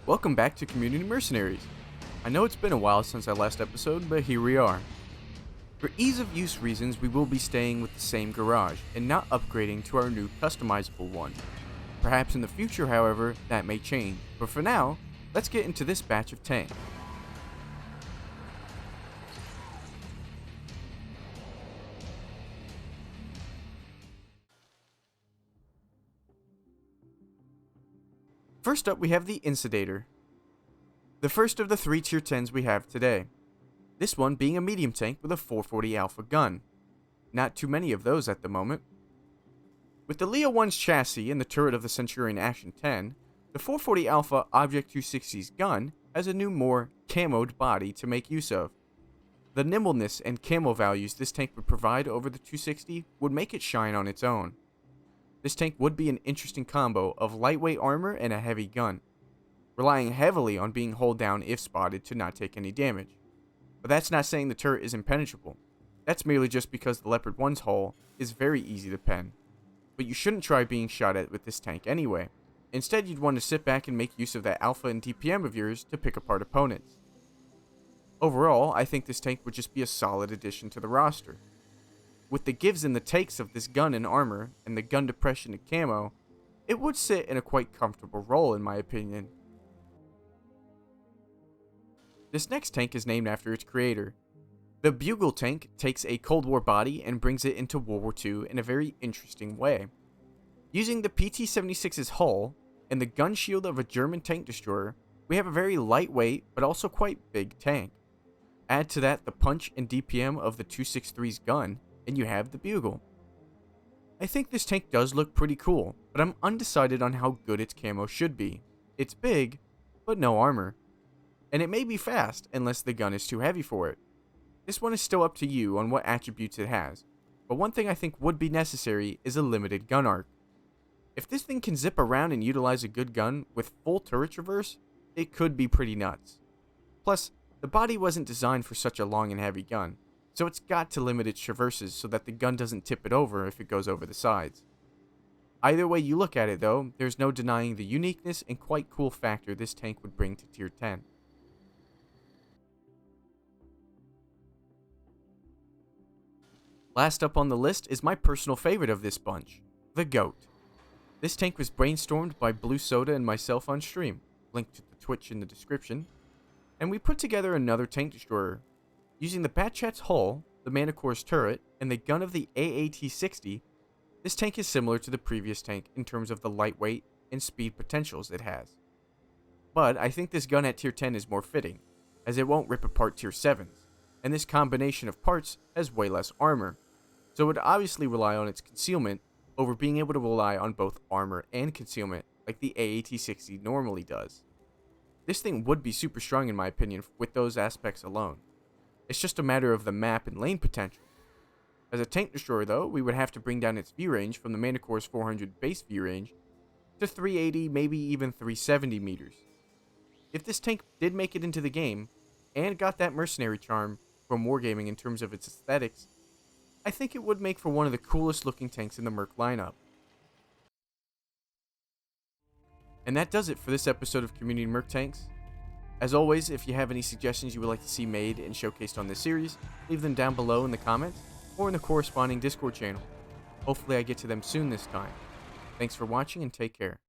Welcome back to Community Mercenaries. I know it's been a while since our last episode, but here we are. For ease of use reasons, we will be staying with the same garage and not upgrading to our new customizable one. Perhaps in the future, however, that may change, but for now, let's get into this batch of tanks. First up, we have the Insidator, the first of the 3 tier 10s we have today. This one being a medium tank with a 440 Alpha gun. Not too many of those at the moment. With the Leo 1's chassis and the turret of the Centurion Action 10, the 440 Alpha Object 260's gun has a new, more camoed body to make use of. The nimbleness and camo values this tank would provide over the 260 would make it shine on its own. This tank would be an interesting combo of lightweight armor and a heavy gun, relying heavily on being hulled down if spotted to not take any damage. But that's not saying the turret is impenetrable. That's merely just because the Leopard 1's hull is very easy to pen. But you shouldn't try being shot at with this tank anyway. Instead, you'd want to sit back and make use of that alpha and DPM of yours to pick apart opponents. Overall, I think this tank would just be a solid addition to the roster. With the gives and the takes of this gun and armor, and the gun depression and camo, it would sit in a quite comfortable role in my opinion. This next tank is named after its creator. The Bugle tank takes a Cold War body and brings it into World War II in a very interesting way. Using the PT-76's hull and the gun shield of a German tank destroyer, we have a very lightweight but also quite big tank. Add to that the punch and DPM of the 263's gun, and you have the Bugle. I think this tank does look pretty cool, but I'm undecided on how good its camo should be. It's big, but no armor. And it may be fast, unless the gun is too heavy for it. This one is still up to you on what attributes it has, but one thing I think would be necessary is a limited gun arc. If this thing can zip around and utilize a good gun with full turret traverse, it could be pretty nuts. Plus, the body wasn't designed for such a long and heavy gun, so it's got to limit its traverses so that the gun doesn't tip it over if it goes over the sides. Either way you look at it though, there's no denying the uniqueness and quite cool factor this tank would bring to tier 10. Last up on the list is my personal favorite of this bunch, the GOAT. This tank was brainstormed by Blue Soda and myself on stream, linked to the Twitch in the description, and we put together another tank destroyer. Using the Batchat's hull, the Manicore's turret, and the gun of the AAT-60, this tank is similar to the previous tank in terms of the lightweight and speed potentials it has. But I think this gun at tier 10 is more fitting, as it won't rip apart tier 7s, and this combination of parts has way less armor, so it would obviously rely on its concealment over being able to rely on both armor and concealment like the AAT-60 normally does. This thing would be super strong in my opinion with those aspects alone. It's just a matter of the map and lane potential. As a tank destroyer though, we would have to bring down its view range from the Manicore's 400 base view range to 380, maybe even 370 meters. If this tank did make it into the game, and got that mercenary charm from wargaming in terms of its aesthetics, I think it would make for one of the coolest looking tanks in the Merc lineup. And that does it for this episode of Community Merc Tanks. As always, if you have any suggestions you would like to see made and showcased on this series, leave them down below in the comments or in the corresponding Discord channel. Hopefully I get to them soon this time. Thanks for watching and take care.